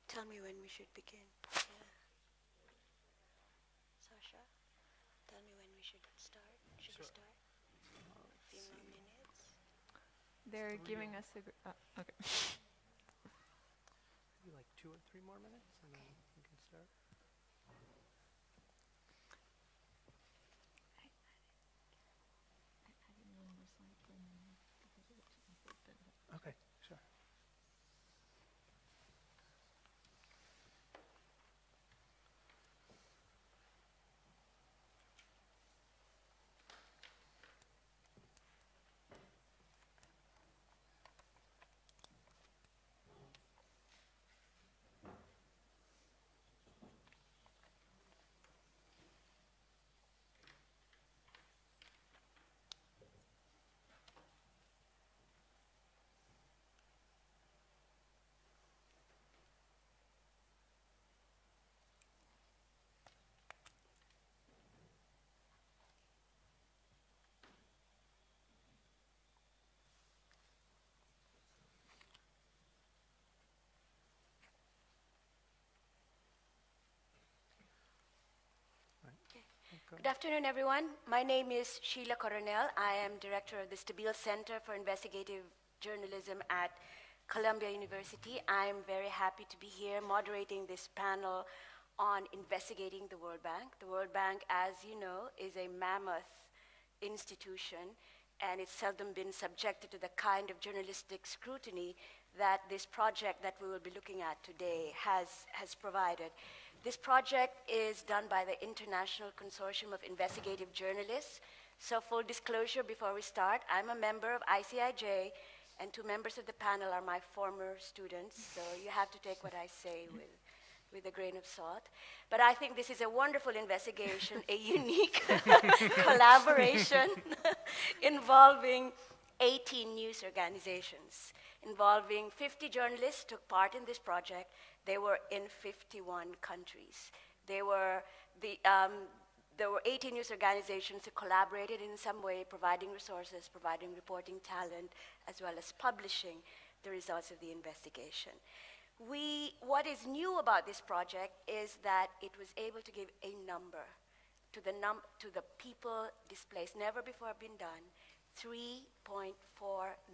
Tell me when we should begin. Yeah. Sasha, tell me when we should start. Should we start? A few more minutes. They're giving us a... okay. Maybe like 2 or 3 more minutes, and then we can start. Okay, sure. Good afternoon, everyone. My name is Sheila Coronel. I am director of the Stabile Center for Investigative Journalism at Columbia University. I'm very happy to be here moderating this panel on investigating the World Bank. The World Bank, as you know, is a mammoth institution, and it's seldom been subjected to the kind of journalistic scrutiny that this project that we will be looking at today has provided. This project is done by the International Consortium of Investigative Journalists. So full disclosure before we start, I'm a member of ICIJ, and 2 members of the panel are my former students, so you have to take what I say with a grain of salt. But I think this is a wonderful investigation, a unique collaboration involving 18 news organizations. Involving 50 journalists took part in this project. They were in 51 countries. There were 18 news organizations who collaborated in some way, providing resources, providing reporting talent, as well as publishing the results of the investigation. What is new about this project is that it was able to give a number to the people displaced. Never before been done. 3.4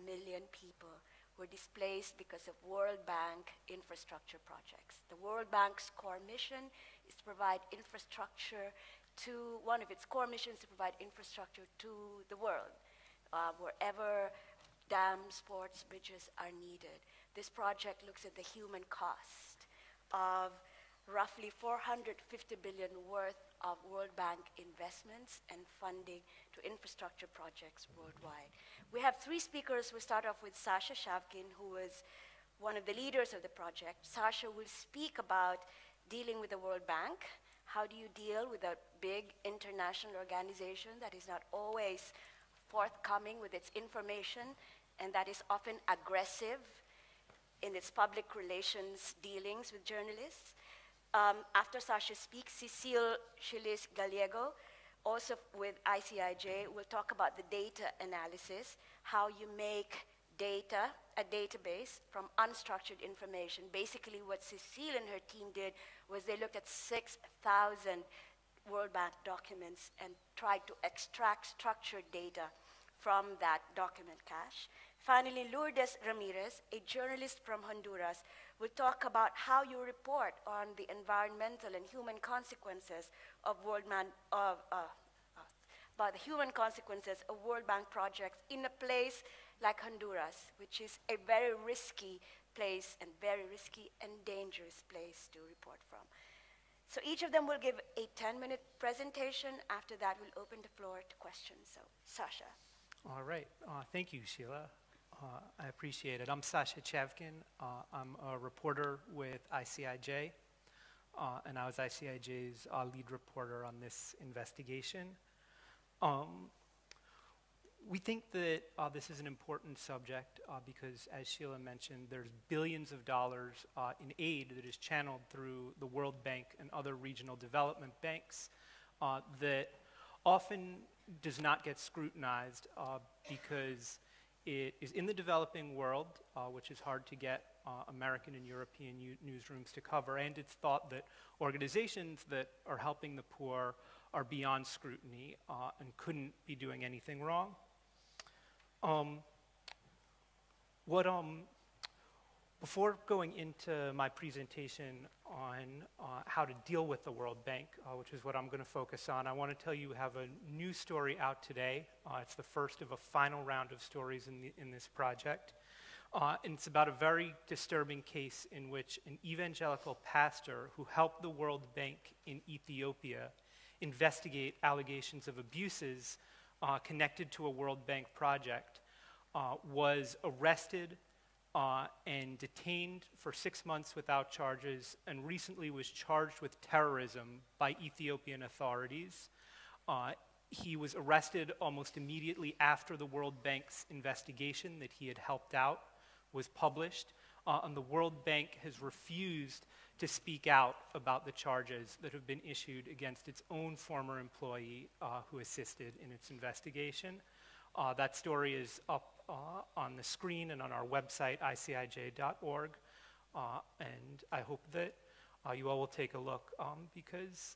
million people were displaced because of World Bank infrastructure projects. The World Bank's core mission is to provide infrastructure to, one of its core missions to provide infrastructure to the world, wherever dams, ports, bridges are needed. This project looks at the human cost of roughly $450 billion worth of World Bank investments and funding to infrastructure projects worldwide. We have 3 speakers. We'll start off with Sasha Shavkin, who is one of the leaders of the project. Sasha will speak about dealing with the World Bank. How do you deal with a big international organization that is not always forthcoming with its information and that is often aggressive in its public relations dealings with journalists? After Sasha speaks, Cecile Chilis Gallego, also with ICIJ, will talk about the data analysis, how you make data, a database, from unstructured information. Basically, what Cecile and her team did was they looked at 6,000 World Bank documents and tried to extract structured data from that document cache. Finally, Lourdes Ramirez, a journalist from Honduras, will talk about how you report on the environmental and human consequences of World Bank projects in a place like Honduras, which is a very risky place and very risky and dangerous place to report from. So each of them will give a 10-minute presentation. After that, we'll open the floor to questions. So, Sasha. All right. Thank you, Sheila. I appreciate it. I'm Sasha Shavkin. I'm a reporter with ICIJ, and I was ICIJ's lead reporter on this investigation. We think that this is an important subject because, as Sheila mentioned, there's billions of dollars in aid that is channeled through the World Bank and other regional development banks that often does not get scrutinized because it is in the developing world, which is hard to get American and European newsrooms to cover, and it's thought that organizations that are helping the poor are beyond scrutiny and couldn't be doing anything wrong. Before going into my presentation on how to deal with the World Bank, which is what I'm going to focus on, I want to tell you we have a new story out today. It's the first of a final round of stories in this project. And it's about a very disturbing case in which an evangelical pastor who helped the World Bank in Ethiopia investigate allegations of abuses connected to a World Bank project was arrested and detained for 6 months without charges, and recently was charged with terrorism by Ethiopian authorities. He was arrested almost immediately after the World Bank's investigation that he had helped out was published, and the World Bank has refused to speak out about the charges that have been issued against its own former employee who assisted in its investigation. That story is up on the screen and on our website, ICIJ.org, and I hope that you all will take a look because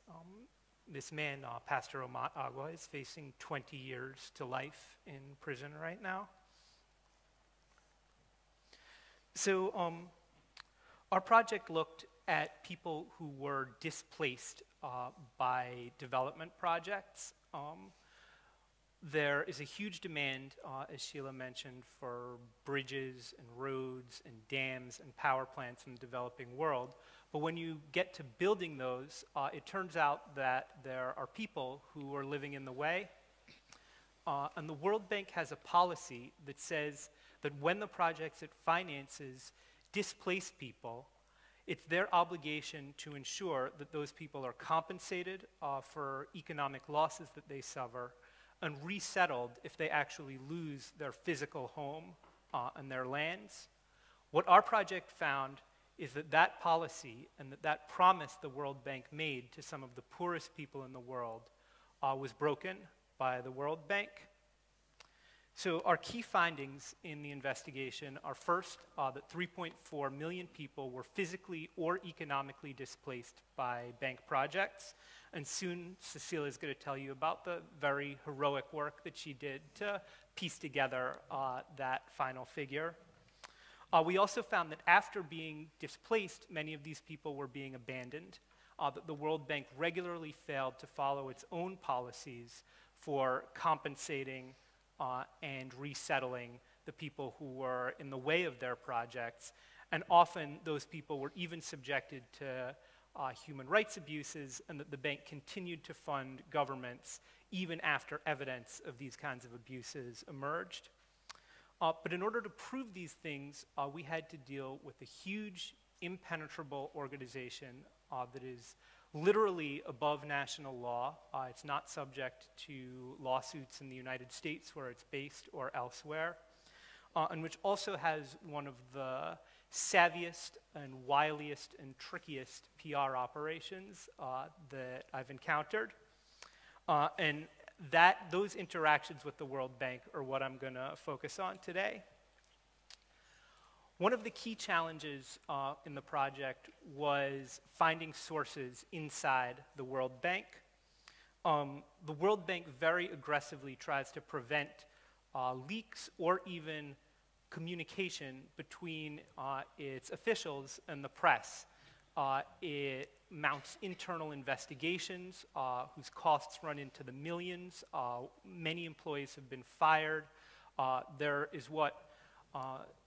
this man, Pastor Omat Agua, is facing 20 years to life in prison right now. So our project looked at people who were displaced by development projects. There is a huge demand, as Sheila mentioned, for bridges and roads and dams and power plants in the developing world. But when you get to building those, it turns out that there are people who are living in the way. And the World Bank has a policy that says that when the projects it finances displace people, it's their obligation to ensure that those people are compensated for economic losses that they suffer and resettled if they actually lose their physical home and their lands. What our project found is that that policy and that promise the World Bank made to some of the poorest people in the world was broken by the World Bank. So our key findings in the investigation are first, that 3.4 million people were physically or economically displaced by bank projects. And soon Cecilia is going to tell you about the very heroic work that she did to piece together that final figure. We also found that after being displaced, many of these people were being abandoned, that the World Bank regularly failed to follow its own policies for compensating and resettling the people who were in the way of their projects. And often those people were even subjected to human rights abuses, and that the bank continued to fund governments even after evidence of these kinds of abuses emerged. But in order to prove these things, we had to deal with a huge, impenetrable organization that is literally above national law. It's not subject to lawsuits in the United States where it's based or elsewhere, and which also has one of the savviest and wiliest and trickiest PR operations that I've encountered. And those interactions with the World Bank are what I'm going to focus on today. One of the key challenges in the project was finding sources inside the World Bank. The World Bank very aggressively tries to prevent leaks or even communication between its officials and the press. It mounts internal investigations whose costs run into the millions. Many employees have been fired. There is what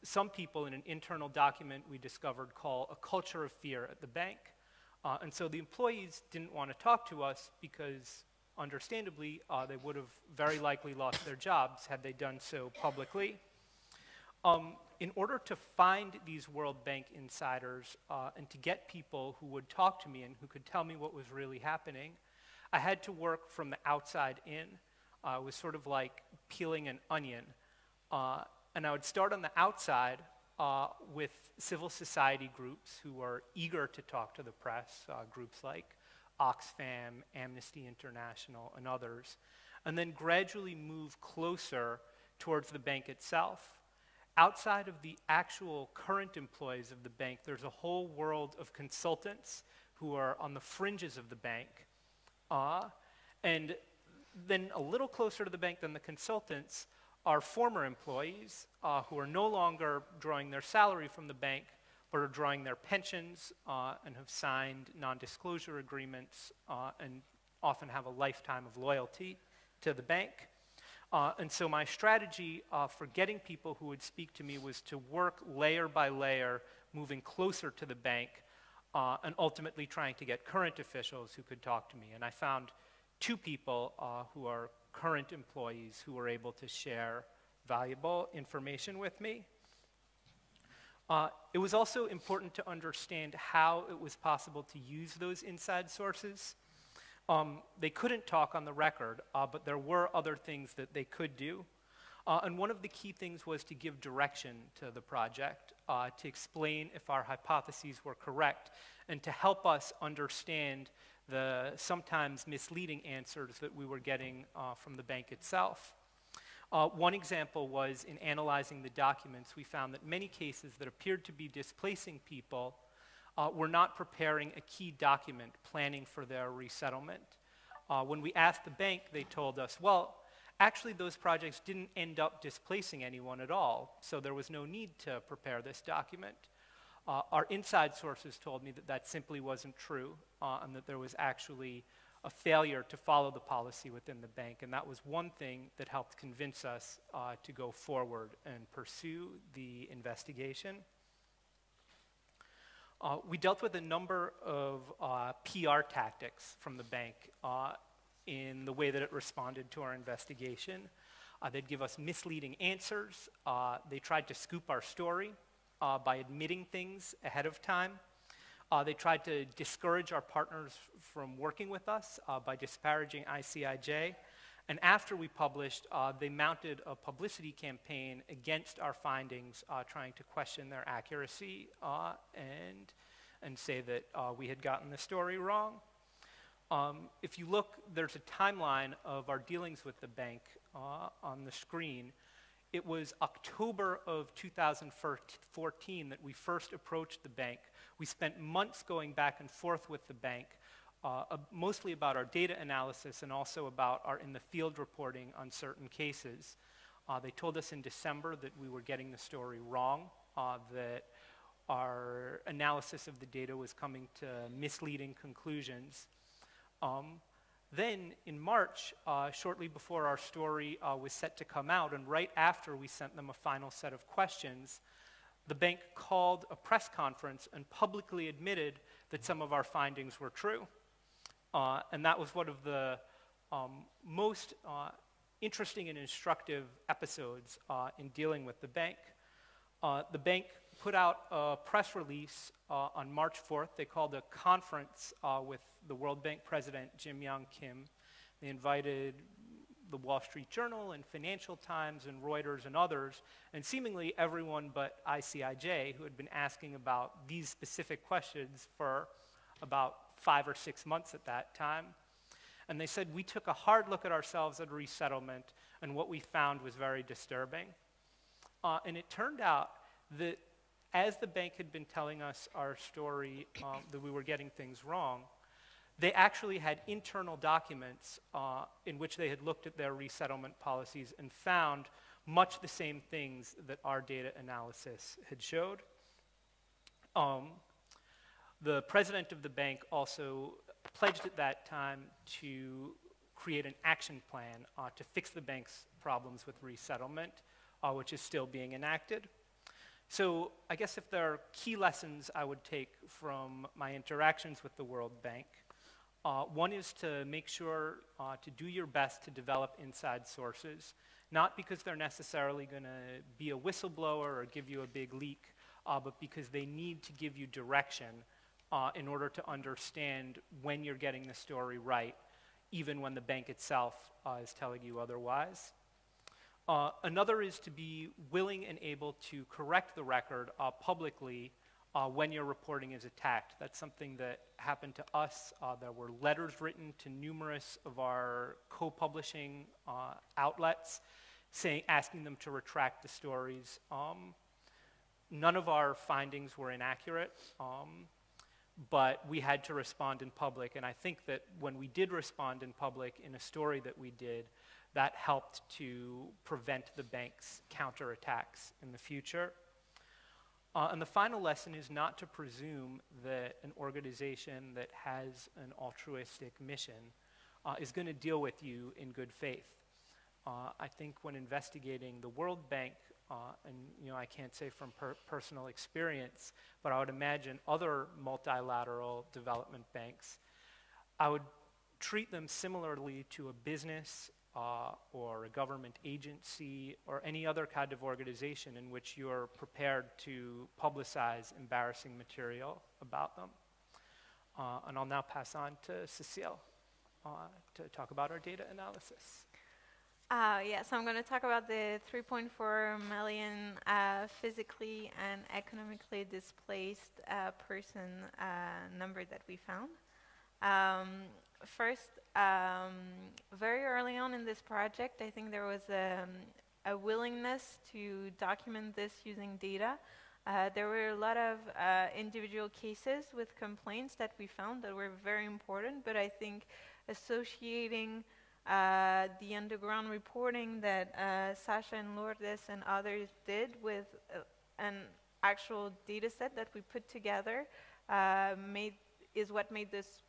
some people in an internal document we discovered call a culture of fear at the bank. And so the employees didn't want to talk to us because, understandably, they would have very likely lost their jobs had they done so publicly. In order to find these World Bank insiders and to get people who would talk to me and who could tell me what was really happening, I had to work from the outside in. It was sort of like peeling an onion. And I would start on the outside with civil society groups who are eager to talk to the press, groups like Oxfam, Amnesty International, and others, and then gradually move closer towards the bank itself. outside of the actual current employees of the bank, there's a whole world of consultants who are on the fringes of the bank. And then a little closer to the bank than the consultants are former employees who are no longer drawing their salary from the bank, but are drawing their pensions and have signed non-disclosure agreements and often have a lifetime of loyalty to the bank. And so my strategy for getting people who would speak to me was to work layer by layer, moving closer to the bank, and ultimately trying to get current officials who could talk to me. And I found 2 people who are current employees who were able to share valuable information with me. It was also important to understand how it was possible to use those inside sources. They couldn't talk on the record, but there were other things that they could do. And one of the key things was to give direction to the project, to explain if our hypotheses were correct, and to help us understand the sometimes misleading answers that we were getting from the bank itself. One example was in analyzing the documents, we found that many cases that appeared to be displacing people were not preparing a key document planning for their resettlement. When we asked the bank, they told us, well, actually those projects didn't end up displacing anyone at all, so there was no need to prepare this document. Our inside sources told me that that simply wasn't true, and that there was actually a failure to follow the policy within the bank, and that was one thing that helped convince us to go forward and pursue the investigation. We dealt with a number of PR tactics from the bank in the way that it responded to our investigation. They'd give us misleading answers. They tried to scoop our story by admitting things ahead of time. They tried to discourage our partners from working with us by disparaging ICIJ. And after we published, they mounted a publicity campaign against our findings, trying to question their accuracy and say that we had gotten the story wrong. If you look, there's a timeline of our dealings with the bank on the screen. It was October of 2014 that we first approached the bank. We spent months going back and forth with the bank, mostly about our data analysis and also about our in-the-field reporting on certain cases. They told us in December that we were getting the story wrong, that our analysis of the data was coming to misleading conclusions. Then in March, shortly before our story was set to come out, and right after we sent them a final set of questions, the bank called a press conference and publicly admitted that some of our findings were true. And that was one of the most interesting and instructive episodes in dealing with the bank. The bank put out a press release on March 4th. They called a conference with the World Bank president, Jim-Yong Kim. They invited the Wall Street Journal and Financial Times and Reuters and others, and seemingly everyone but ICIJ, who had been asking about these specific questions for about 5 or 6 months at that time. And they said, we took a hard look at ourselves at resettlement, and what we found was very disturbing. And it turned out that as the bank had been telling us our story, that we were getting things wrong, they actually had internal documents in which they had looked at their resettlement policies and found much the same things that our data analysis had showed. The president of the bank also pledged at that time to create an action plan to fix the bank's problems with resettlement, which is still being enacted. So I guess if there are key lessons I would take from my interactions with the World Bank, one is to make sure to do your best to develop inside sources, not because they're necessarily going to be a whistleblower or give you a big leak, but because they need to give you direction in order to understand when you're getting the story right, even when the bank itself is telling you otherwise. Another is to be willing and able to correct the record publicly when your reporting is attacked. That's something that happened to us. There were letters written to numerous of our co-publishing outlets asking them to retract the stories. None of our findings were inaccurate, but we had to respond in public. And I think that when we did respond in public in a story that we did, that helped to prevent the bank's counterattacks in the future. And the final lesson is not to presume that an organization that has an altruistic mission is going to deal with you in good faith. I think when investigating the World Bank, and I can't say from personal experience, but I would imagine other multilateral development banks, I would treat them similarly to a business or a government agency or any other kind of organization in which you're prepared to publicize embarrassing material about them. And I'll now pass on to Cecile to talk about our data analysis. Yeah, so I'm going to talk about the 3.4 million physically and economically displaced person number that we found. First, very early on in this project, I think there was a willingness to document this using data. There were a lot of individual cases with complaints that we found that were very important, but I think associating the underground reporting that Sasha and Lourdes and others did with an actual data set that we put together is what made this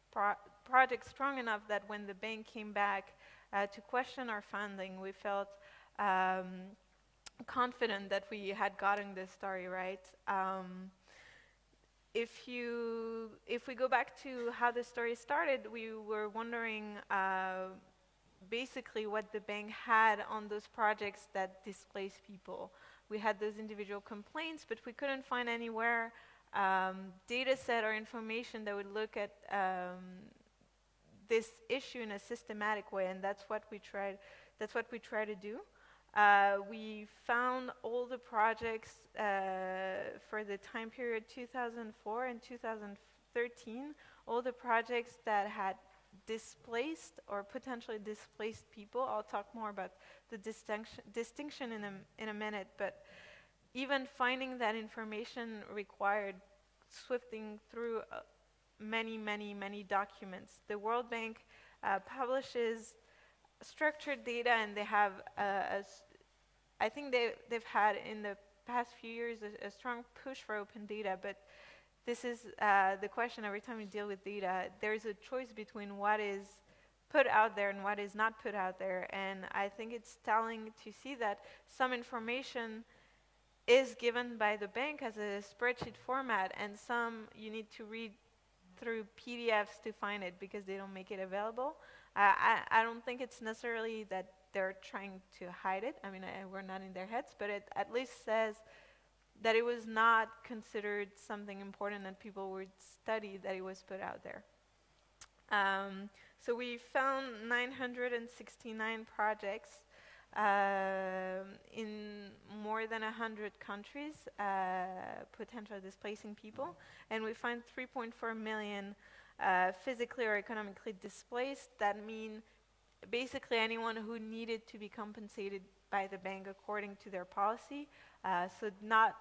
project strong enough that when the bank came back to question our funding, we felt confident that we had gotten this story right. If we go back to how the story started, we were wondering basically what the bank had on those projects that displaced people. We had those individual complaints, but we couldn't find anywhere data set or information that would look at this issue in a systematic way, and that's what we tried to do. We found all the projects for the time period 2004 and 2013, all the projects that had displaced or potentially displaced people. I'll talk more about the distinction in a minute, but even finding that information required sifting through many documents. The World Bank publishes structured data, and they have I think they've had in the past few years a strong push for open data, but this is the question every time we deal with data. There's a choice between what is put out there and what is not put out there, and I think it's telling to see that some information is given by the bank as a spreadsheet format, and some you need to read through PDFs to find it because they don't make it available. I don't think it's necessarily that they're trying to hide it. I mean, we're not in their heads, but it at least says that it was not considered something important that people would study, that it was put out there. So we found 969 projects in more than 100 countries, potentially displacing people, and we find 3.4 million physically or economically displaced. That means basically anyone who needed to be compensated by the bank according to their policy. So not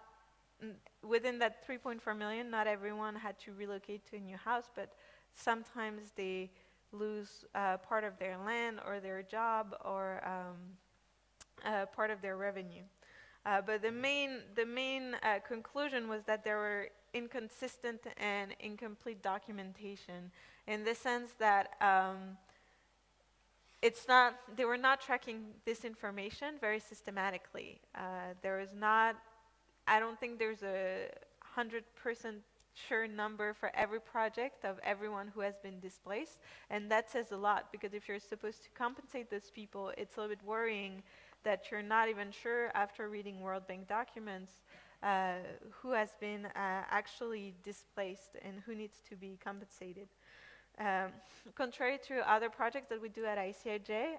within that 3.4 million, not everyone had to relocate to a new house, but sometimes they lose part of their land or their job or part of their revenue. But the main conclusion was that there were inconsistent and incomplete documentation, in the sense that they were not tracking this information very systematically. I don't think there's a 100% sure number for every project of everyone who has been displaced, and that says a lot, because if you're supposed to compensate those people, it's a little bit worrying that you're not even sure after reading World Bank documents who has been actually displaced and who needs to be compensated. Contrary to other projects that we do at ICIJ,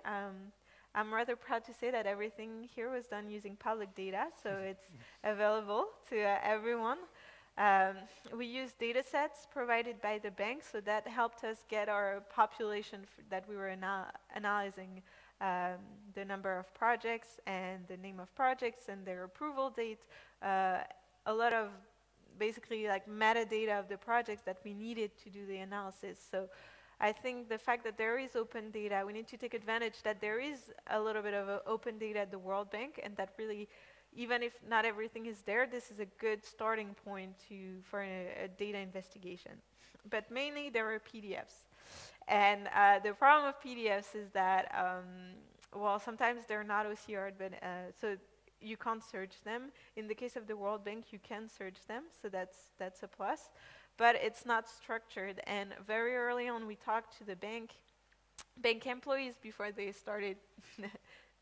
I'm rather proud to say that everything here was done using public data, so it's available to everyone. We use data sets provided by the bank, so that helped us get our population that we were analyzing the number of projects and the name of projects and their approval date, a lot of basically like metadata of the projects that we needed to do the analysis. So I think the fact that there is open data, we need to take advantage that there is a little bit of open data at the World Bank, and that really, even if not everything is there, this is a good starting point for a data investigation. But mainly there are PDFs. And the problem with PDFs is that, well, sometimes they're not OCR'd, but so you can't search them. In the case of the World Bank, you can search them, so that's a plus. But it's not structured, and very early on we talked to the bank employees before they started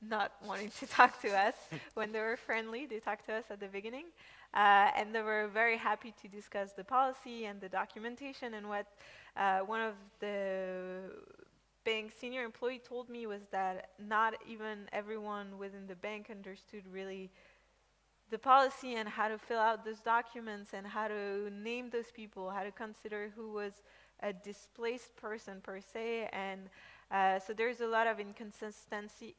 not wanting to talk to us. When they were friendly, they talked to us at the beginning, and they were very happy to discuss the policy and the documentation. And what one of the bank senior employee told me was that not even everyone within the bank understood really the policy and how to fill out those documents and how to name those people, how to consider who was a displaced person per se. And so there's a lot of inconsistency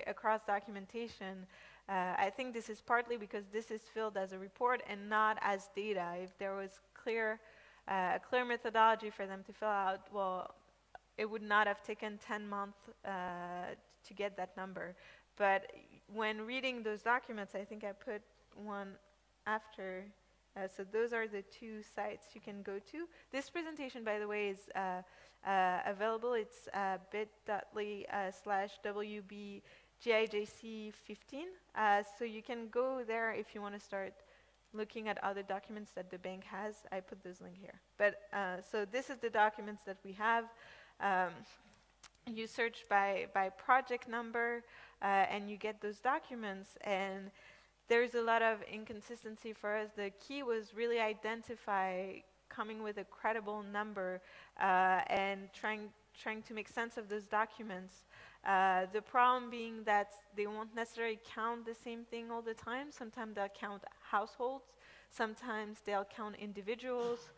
across documentation. I think this is partly because this is filled as a report and not as data. If there was a clear methodology for them to fill out, well, it would not have taken 10 months to get that number. But when reading those documents, I think I put one after. So those are the two sites you can go to. This presentation, by the way, is available. It's bit.ly/WB GIJC15. So you can go there if you want to start looking at other documents that the bank has. I put those links here. But so this is the documents that we have. You search by project number, and you get those documents. And there's a lot of inconsistency for us. The key was really coming with a credible number and trying to make sense of those documents. The problem being that they won't necessarily count the same thing all the time. Sometimes they'll count households. Sometimes they'll count individuals.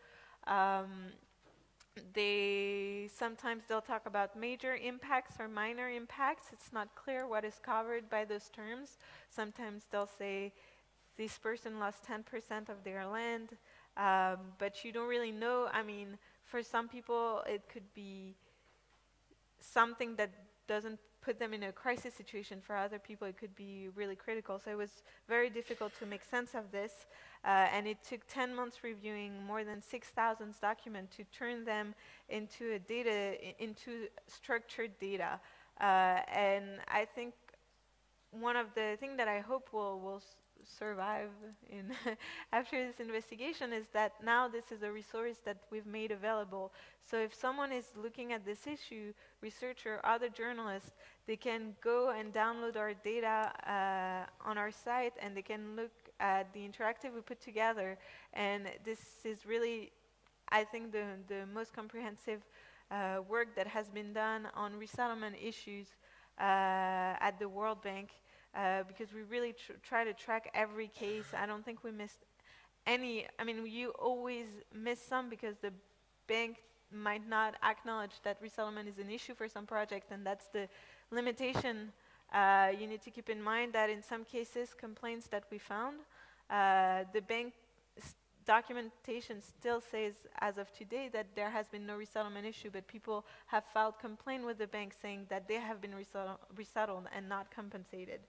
Sometimes they'll talk about major impacts or minor impacts. It's not clear what is covered by those terms. Sometimes they'll say this person lost 10% of their land, but you don't really know. I mean, for some people, it could be something that doesn't put them in a crisis situation. For other people, it could be really critical. So it was very difficult to make sense of this. And it took 10 months reviewing more than 6,000 documents to turn them into into structured data. And I think one of the things that I hope will survive in after this investigation is that now this is a resource that we've made available. So if someone is looking at this issue, researcher, other journalists, they can go and download our data on our site, and they can look at the interactive we put together. And this is really, I think, the most comprehensive work that has been done on resettlement issues at the World Bank, because we really try to track every case. I don't think we missed any. I mean, you always miss some because the bank might not acknowledge that resettlement is an issue for some project, and that's the limitation. You need to keep in mind that in some cases, complaints that we found, the bank documentation still says, as of today, that there has been no resettlement issue, but people have filed complaint with the bank saying that they have been resettled and not compensated.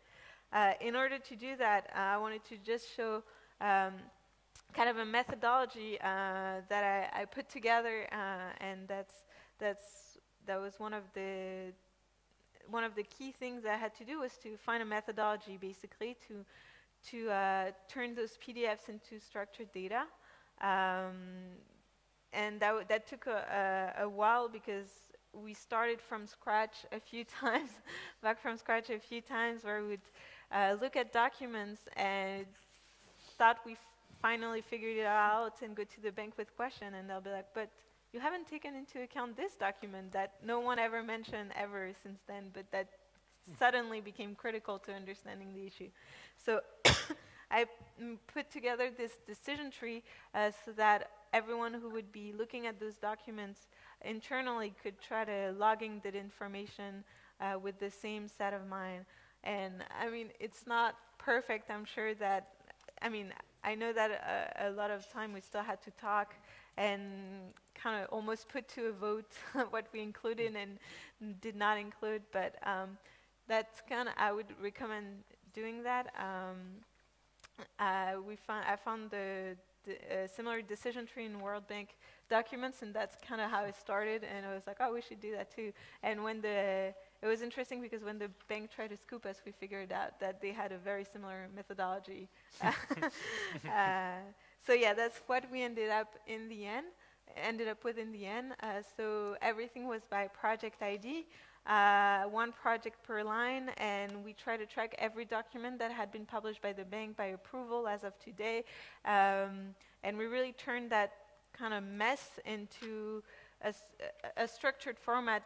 In order to do that, I wanted to just show kind of a methodology that I put together, and that was one of the key things I had to do was to find a methodology, basically, to turn those PDFs into structured data. And that took a while because we started from scratch a few times, where we would look at documents and thought we finally figured it out and go to the bank with question, and they'll be like, but you haven't taken into account this document that no one ever mentioned ever since then, but that suddenly became critical to understanding the issue. So I put together this decision tree so that everyone who would be looking at those documents internally could try to logging that information with the same set of mind. And I mean, it's not perfect. I'm sure that, I mean, I know that a lot of time we still had to talk and kind of almost put to a vote what we included and did not include, but that's kind of, I would recommend doing that. I found the similar decision tree in World Bank documents, and that's kind of how it started, and I was like, oh, we should do that too. And when it was interesting because when the bank tried to scoop us, we figured out that they had a very similar methodology. So yeah, that's what we ended up with in the end. So everything was by project ID. One project per line, and we try to track every document that had been published by the bank by approval as of today. And we really turned that kind of mess into a structured format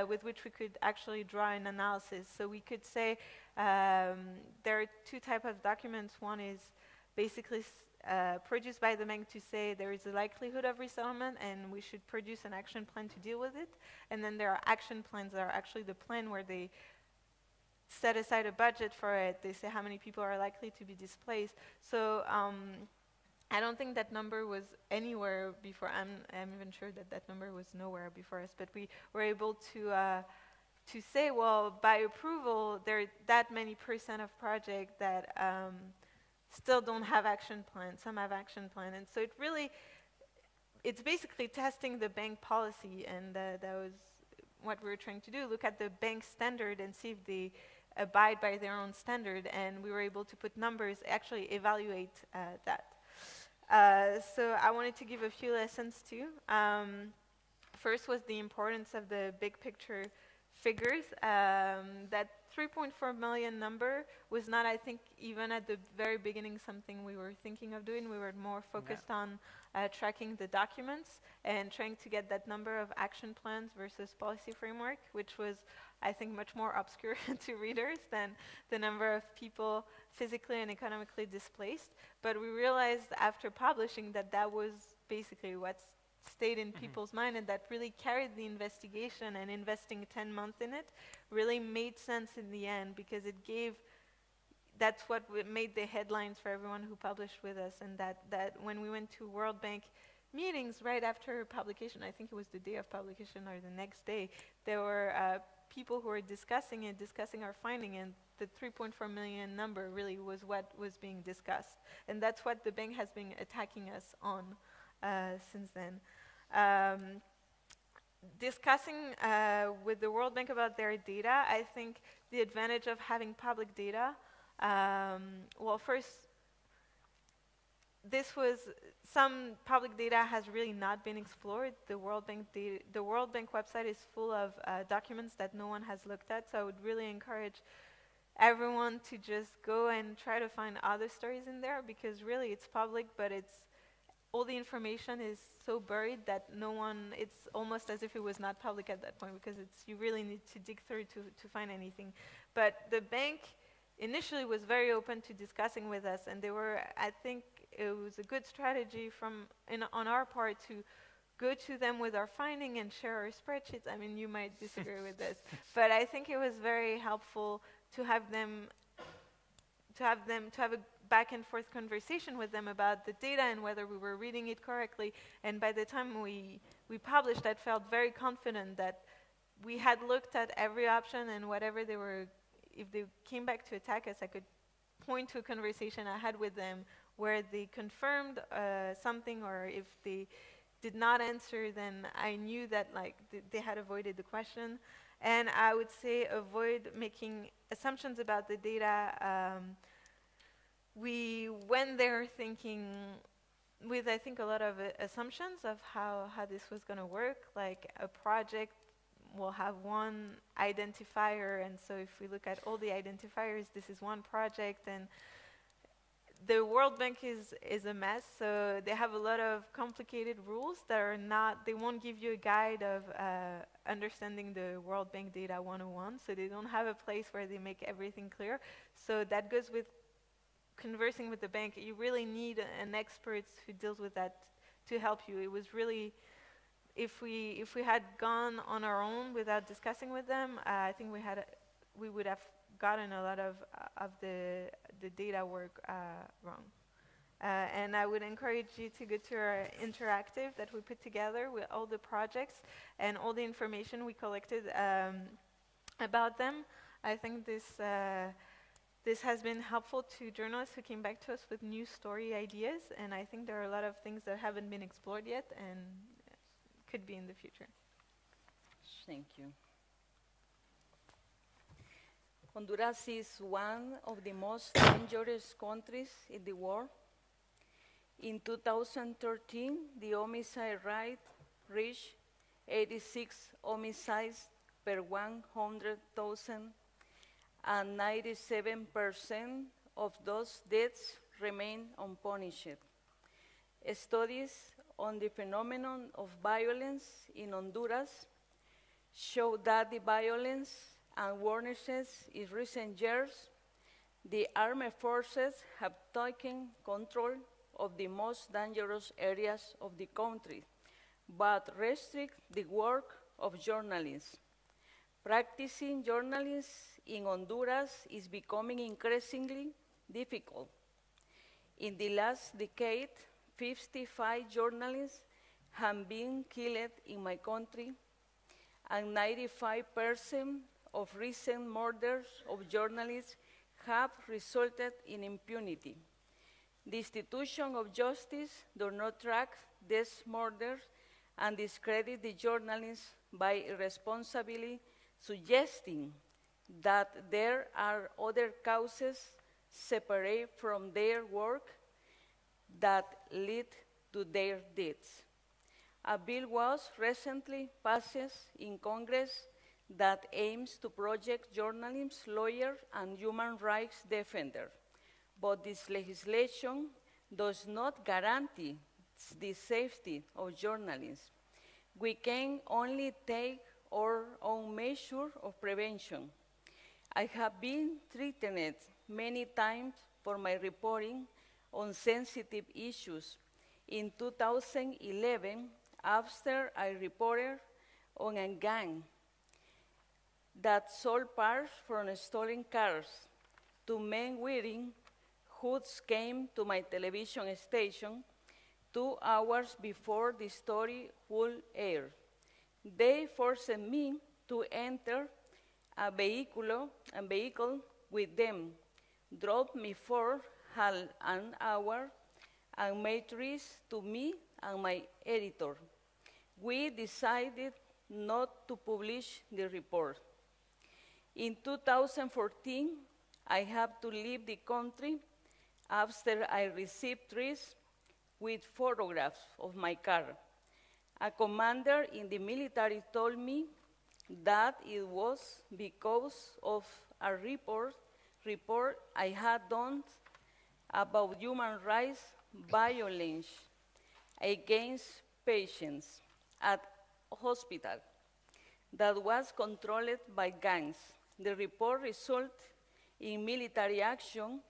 with which we could actually draw an analysis. So we could say there are two types of documents. One is basically produced by the bank to say there is a likelihood of resettlement and we should produce an action plan to deal with it. And then there are action plans that are actually the plan where they set aside a budget for it. They say how many people are likely to be displaced. So I don't think that number was anywhere before. I'm even sure that that number was nowhere before us. But we were able to say, well, by approval, there are that many % of projects that still don't have action plans. Some have action plan, and so it's basically testing the bank policy, and that was what we were trying to do. Look at the bank standard and see if they abide by their own standard, and we were able to put numbers, actually evaluate that. So I wanted to give a few lessons too. First was the importance of the big picture figures. That 3.4 million number was not, I think, even at the very beginning something we were thinking of doing. We were more focused on tracking the documents and trying to get that number of action plans versus policy framework, which was, I think, much more obscure to readers than the number of people physically and economically displaced. But we realized after publishing that that was basically what stayed in people's mind, and that really carried the investigation, and investing 10 months in it really made sense in the end, because it gave, that's what made the headlines for everyone who published with us. And that when we went to World Bank meetings right after publication, I think it was the day of publication or the next day, there were people who were discussing our finding, and the 3.4 million number really was what was being discussed. And that's what the bank has been attacking us on since then. Discussing with the World Bank about their data, I think the advantage of having public data, well, first, some public data has really not been explored. The World Bank website is full of documents that no one has looked at, so I would really encourage everyone to just go and try to find other stories in there, because really it's public, but all the information is so buried that it's almost as if it was not public at that point, because you really need to dig through to find anything. But the bank initially was very open to discussing with us, and I think it was a good strategy on our part to go to them with our finding and share our spreadsheets. I mean, you might disagree with this, but I think it was very helpful to have a back and forth conversation with them about the data and whether we were reading it correctly. And by the time we published, I felt very confident that we had looked at every option, and whatever if they came back to attack us, I could point to a conversation I had with them where they confirmed something, or if they did not answer, then I knew that they had avoided the question. And I would say avoid making assumptions about the data. We went there thinking with, I think, a lot of assumptions of how this was going to work. Like a project will have one identifier, and so if we look at all the identifiers, this is one project. And the World Bank is a mess, so they have a lot of complicated rules that are they won't give you a guide of understanding the World Bank data 101, so they don't have a place where they make everything clear. So that goes with conversing with the bank. You really need an expert who deals with that to help you. It was really if we had gone on our own without discussing with them, I think we would have gotten a lot of the data work wrong. And I would encourage you to go to our interactive that we put together with all the projects and all the information we collected about them. I think this has been helpful to journalists who came back to us with new story ideas, and I think there are a lot of things that haven't been explored yet and could be in the future. Thank you. Honduras is one of the most dangerous countries in the world. In 2013, the homicide rate reached 86 homicides per 100,000, and 97% of those deaths remain unpunished. Studies on the phenomenon of violence in Honduras show that the violence and warnings in recent years, the armed forces have taken control of the most dangerous areas of the country, but restrict the work of journalists. Practicing journalism in Honduras is becoming increasingly difficult. In the last decade, 55 journalists have been killed in my country, and 95% of recent murders of journalists have resulted in impunity. The institution of justice does not track these murders and discredit the journalists by irresponsibly suggesting that there are other causes separate from their work that lead to their deaths. A bill was recently passed in Congress that aims to protect journalists, lawyers, and human rights defenders. But this legislation does not guarantee the safety of journalists. We can only take our own measure of prevention. I have been threatened many times for my reporting on sensitive issues. In 2011, after I reported on a gang that sold parts from stolen cars, 2 men wearing hoods came to my television station 2 hours before the story would air. They forced me to enter a vehicle with them, drove me for an hour, and made threats to me and my editor. We decided not to publish the report. In 2014, I had to leave the country after I received threats with photographs of my car. A commander in the military told me that it was because of a report I had done about human rights violence against patients at a hospital that was controlled by gangs. The report resulted in military action,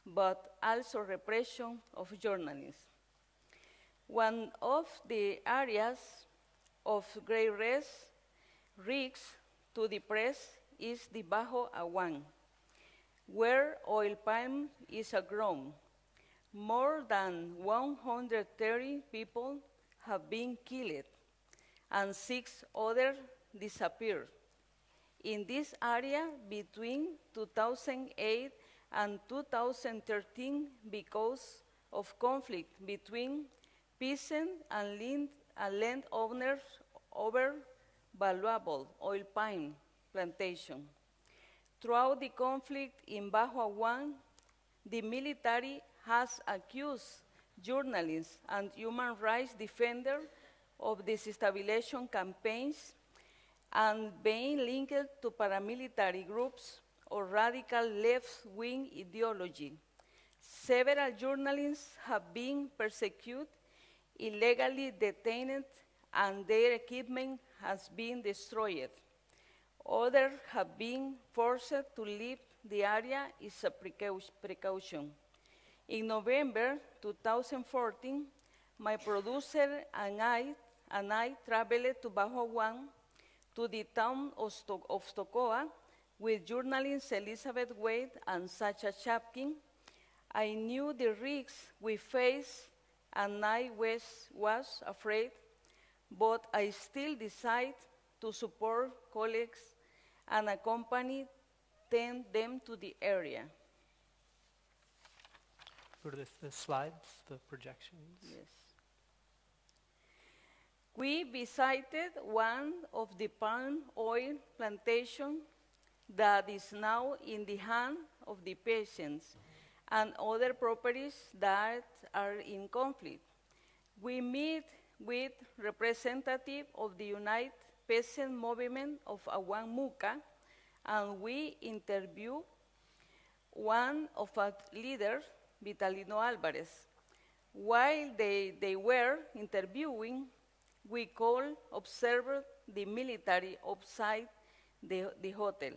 but also repression of journalists. One of the areas of great risk to the press is the Bajo Aguán, where oil palm is grown. More than 130 people have been killed, and 6 others disappeared. In this area, between 2008 and 2013, because of conflict between peasants and landowners over valuable oil palm plantation. Throughout the conflict in Bajo Aguán, the military has accused journalists and human rights defenders of destabilization campaigns and being linked to paramilitary groups or radical left-wing ideology. Several journalists have been persecuted, illegally detained, and their equipment has been destroyed. Others have been forced to leave the area as a precaution. In November 2014, my producer and and I traveled to Bajo Juan to the town of Stocoa with journalists Elizabeth Wade and Sacha Chapkin. I knew the risks we faced, and I was afraid, but I still decided to support colleagues and accompany them to the area. Go to the slides, the projections. Yes. We visited one of the palm oil plantations that is now in the hand of the patients and other properties that are in conflict. We meet with representatives of the United Peasant Movement of Awan Muka, and we interview one of our leaders, Vitalino Alvarez. While they were interviewing, we observed the military outside the hotel.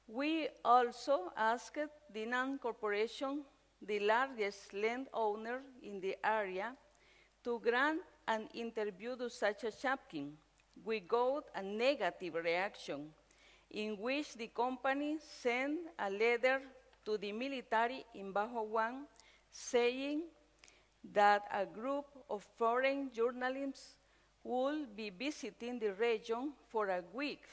We also asked the NAN Corporation, the largest landowner in the area, to grant an interview to Sacha Chapkin. We got a negative reaction in which the company sent a letter to the military in Bajo Juan saying that a group of foreign journalists will be visiting the region for a week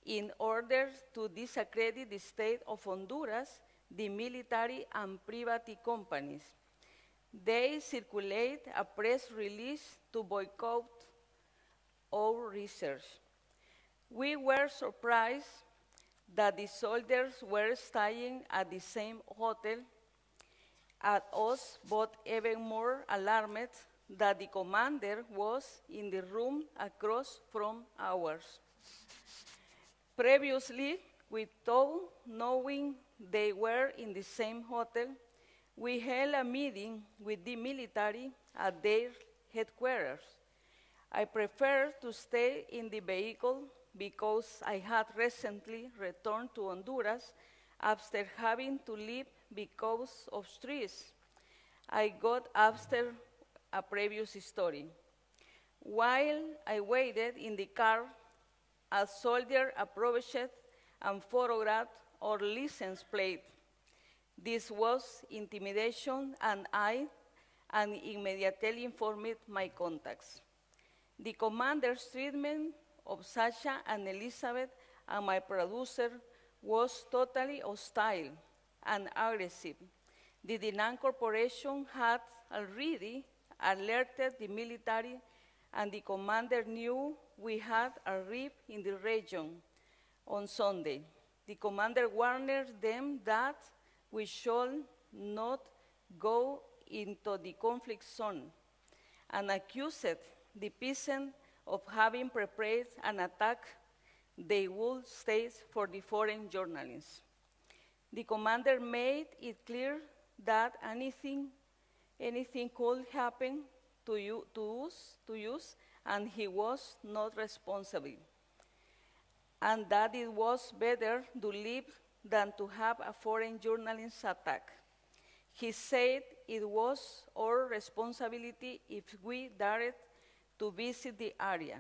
in order to discredit the state of Honduras, the military, and private companies. They circulate a press release to boycott our research. We were surprised that the soldiers were staying at the same hotel as us, but even more alarmed that the commander was in the room across from ours. Previously, without knowing they were in the same hotel, we held a meeting with the military at their headquarters. I preferred to stay in the vehicle because I had recently returned to Honduras after having to leave because of stress. I got after a previous story. While I waited in the car, a soldier approached and photographed our license plate. This was intimidation, and I immediately informed my contacts. The commander's treatment of Sacha and Elizabeth and my producer was totally hostile and aggressive. The Dinan Corporation had already alerted the military, and the commander knew we had arrived in the region on Sunday. The commander warned them that we should not go into the conflict zone and accused the peasants of having prepared an attack they would stage for the foreign journalists. The commander made it clear that anything could happen to us, and he was not responsible, and that it was better to live than to have a foreign journalist attack. He said it was our responsibility if we dared to visit the area,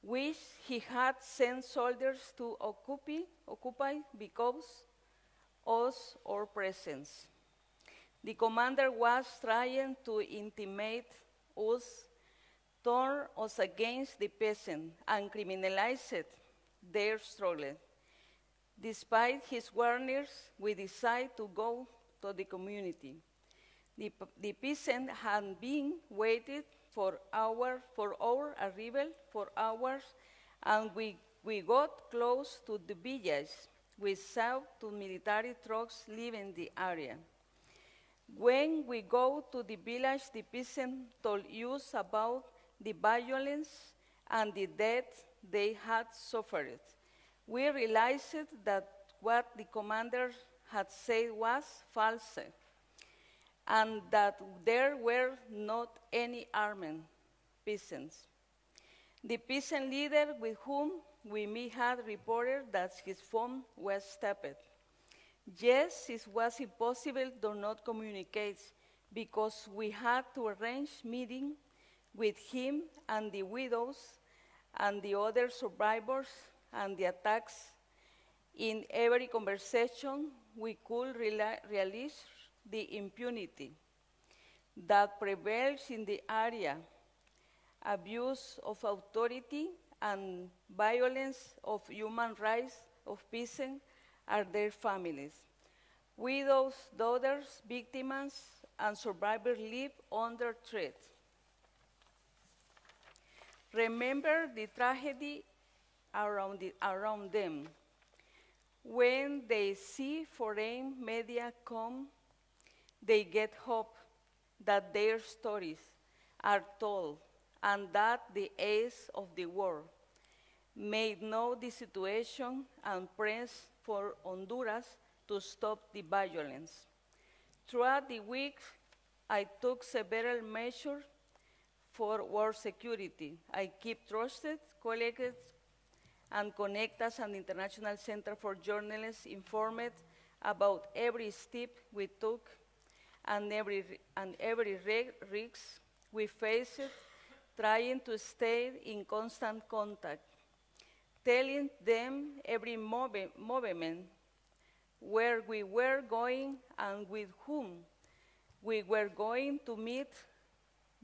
which he had sent soldiers to occupy because of our presence. The commander was trying to intimidate us, turn us against the peasants, and criminalized their struggle. Despite his warnings, we decided to go to the community. The peasants had been waiting for our arrival for hours, and we got close to the village. We saw two military trucks leaving the area. When we go to the village, the peasants told us about the violence and the death they had suffered. We realized that what the commander had said was false, and that there were not any armed peasants. The peasant leader with whom we had reported that his phone was tapped. Yes, it was impossible to not communicate because we had to arrange meeting with him and the widows and the other survivors and the attacks. In every conversation, we could realize the impunity that prevails in the area, abuse of authority and violence of human rights of peasants and their families. Widows, daughters, victims, and survivors live under threat. Remember the tragedy around them. When they see foreign media come, they get hope that their stories are told and that the aides of the world may know the situation and press for Honduras to stop the violence. Throughout the week, I took several measures for war security. I keep trusted colleagues and connect as an international center for journalists informed about every step we took and every risk we faced, trying to stay in constant contact, telling them every movement, where we were going and with whom we were going to meet.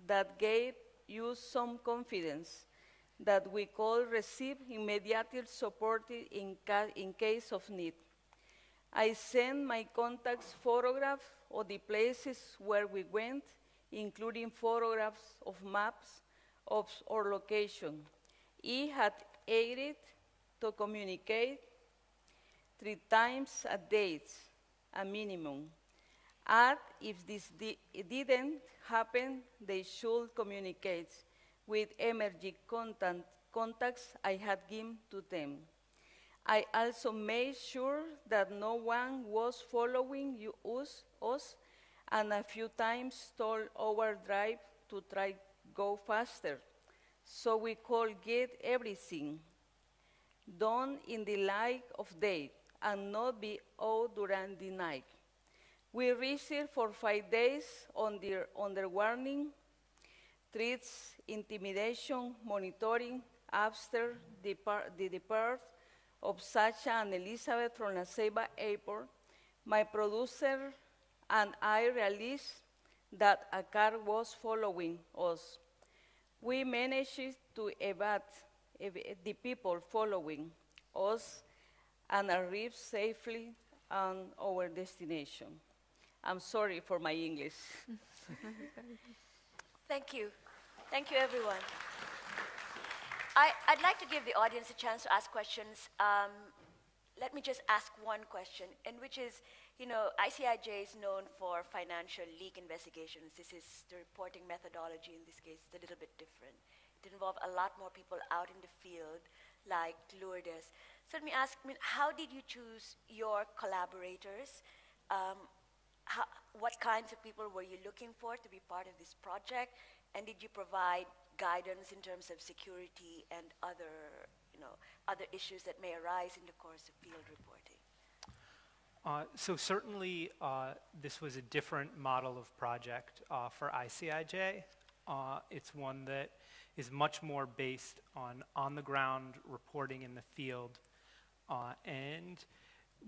That gave you some confidence that we could receive immediate support in case of need. I sent my contacts photographs of the places where we went, including photographs of maps of our location. He had aided to communicate 3 times a day, a minimum. And if this didn't happen, they should communicate with emergency contacts I had given to them. I also made sure that no one was following us, and a few times told our drive to try go faster, so we could get everything done in the light of day and not be out during the night. We received for 5 days under warning, threats, intimidation, monitoring after the depart of Sacha and Elizabeth from La Ceiba Airport. My producer and I realized that a car was following us. We managed to evade the people following us and arrived safely on our destination. I'm sorry for my English. Thank you. Thank you, everyone. I'd like to give the audience a chance to ask questions. Let me just ask one question, and which is, you know, ICIJ is known for financial leak investigations. This is the reporting methodology in this case is a little bit different. It involved a lot more people out in the field, like Lourdes. So let me ask, how did you choose your collaborators? What kinds of people were you looking for to be part of this project? And did you provide guidance in terms of security and other issues that may arise in the course of field reporting? So certainly this was a different model of project for ICIJ. It's one that is much more based on on-the-ground reporting in the field, and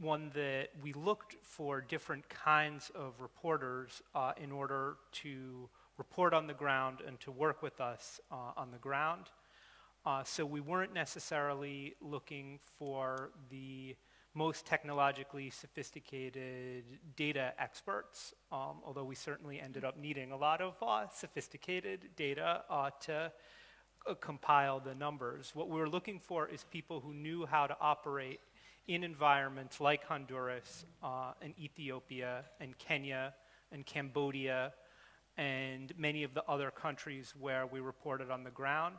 one that we looked for different kinds of reporters in order to report on the ground and to work with us on the ground. So we weren't necessarily looking for the most technologically sophisticated data experts, although we certainly ended up needing a lot of sophisticated data to compile the numbers. What we were looking for is people who knew how to operate in environments like Honduras and Ethiopia and Kenya and Cambodia and many of the other countries where we reported on the ground.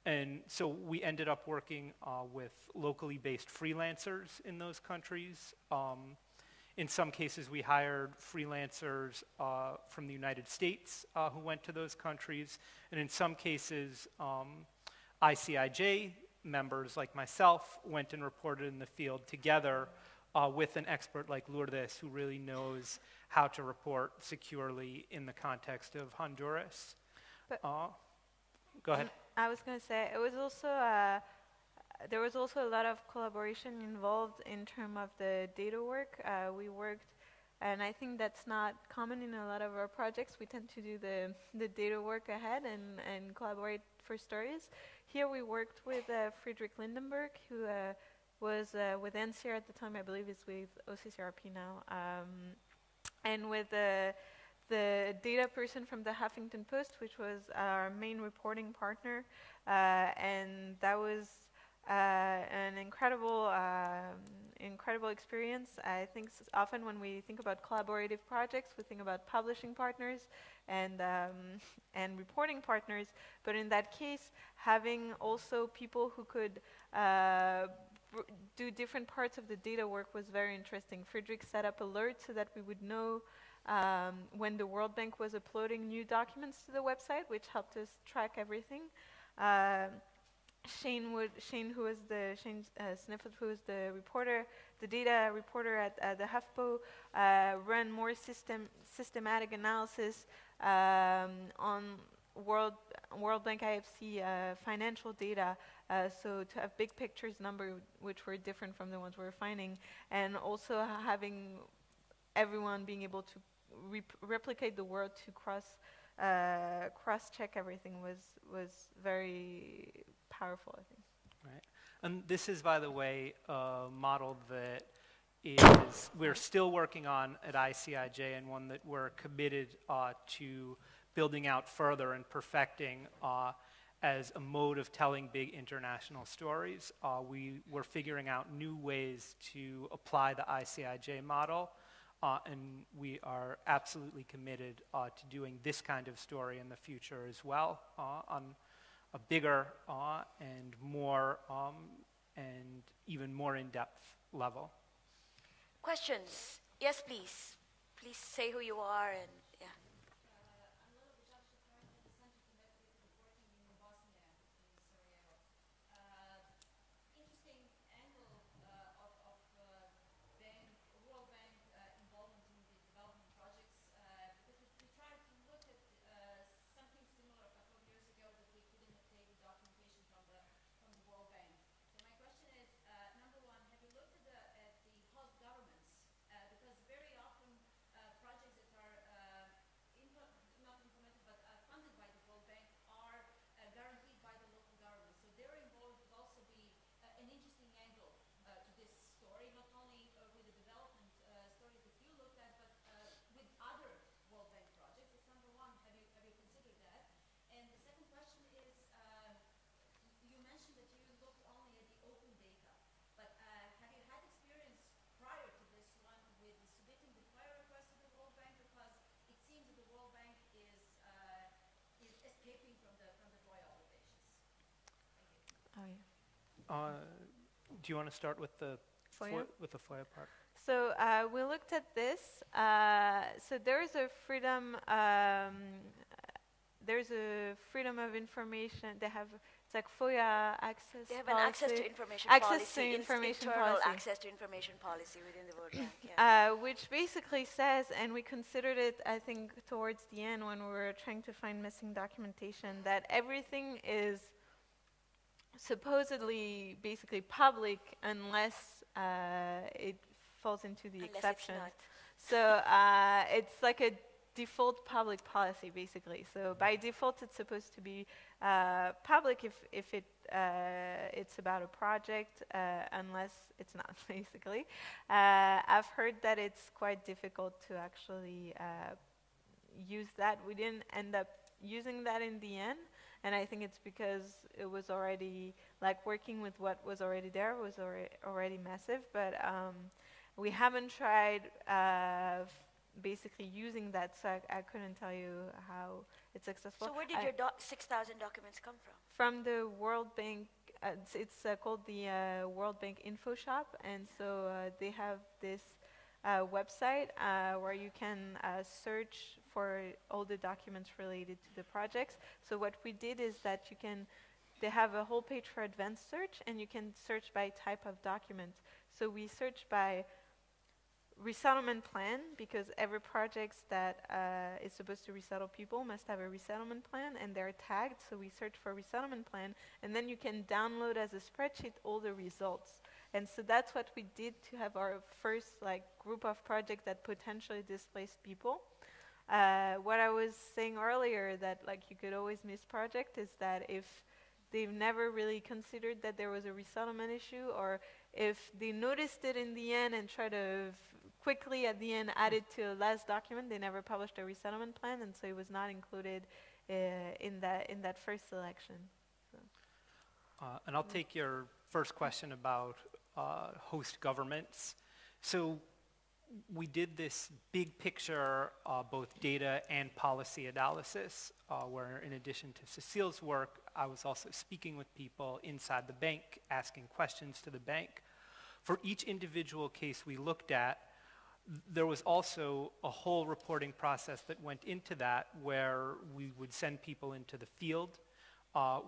And so we ended up working with locally based freelancers in those countries. In some cases, we hired freelancers from the United States who went to those countries. And in some cases, ICIJ members like myself went and reported in the field together with an expert like Lourdes, who really knows how to report securely in the context of Honduras. Go ahead. I was going to say, it was also, there was also a lot of collaboration involved in terms of the data work. We worked, and I think that's not common in a lot of our projects. We tend to do the data work ahead and collaborate for stories. Here we worked with Friedrich Lindenberg, who was with NCR at the time. I believe is with OCCRP now. And with the data person from the Huffington Post, which was our main reporting partner. And that was an incredible experience. I think often when we think about collaborative projects, we think about publishing partners and reporting partners. But in that case, having also people who could do different parts of the data work was very interesting. Friedrich set up alerts so that we would know when the World Bank was uploading new documents to the website, which helped us track everything. Shane Snifflet, who was the reporter, the data reporter at the HuffPo, ran more systematic analysis on World Bank IFC financial data, so to have big pictures number which were different from the ones we were finding, and also having everyone being able to replicate the work to cross-check everything was very powerful, I think. Right. And this is, by the way, a model that is we're still working on at ICIJ, and one that we're committed to building out further and perfecting as a mode of telling big international stories. We're figuring out new ways to apply the ICIJ model, and we are absolutely committed to doing this kind of story in the future as well, on a bigger and more and even more in-depth level. Questions? Yes, please. Please say who you are and yeah. Do you want to start with the FOIA? with the FOIA part? So we looked at this. So there's a freedom of information. They have, it's like FOIA access. They have an access to information policy, internal access to information policy within the World Bank. Yeah. Which basically says, and we considered it, I think, towards the end when we were trying to find missing documentation, that everything is supposedly basically public unless it falls into the exception. So it's like a default public policy, basically. So by default, it's supposed to be public if it's about a project, unless it's not, basically. I've heard that it's quite difficult to actually use that. We didn't end up using that in the end, and I think it's because it was already, like, working with what was already there was already massive, but we haven't tried basically using that, so I couldn't tell you how it's successful. So where did your 6,000 documents come from? From the World Bank. It's called the World Bank Info Shop, and so they have this website where you can search for all the documents related to the projects. So what we did is that they have a whole page for advanced search, and you can search by type of document. So we searched by resettlement plan, because every project that is supposed to resettle people must have a resettlement plan, and they're tagged, so we search for resettlement plan, and then you can download as a spreadsheet all the results. And so that's what we did to have our first group of projects that potentially displaced people. What I was saying earlier, that you could always miss project, is that if they've never really considered that there was a resettlement issue, or if they noticed it in the end and try to quickly at the end add it to a last document, they never published a resettlement plan, and so it was not included in that first selection. So. And I'll take your first question about host governments. So we did this big picture, both data and policy analysis, where in addition to Cecile's work, I was also speaking with people inside the bank, asking questions to the bank. For each individual case we looked at, there was also a whole reporting process that went into that, where we would send people into the field.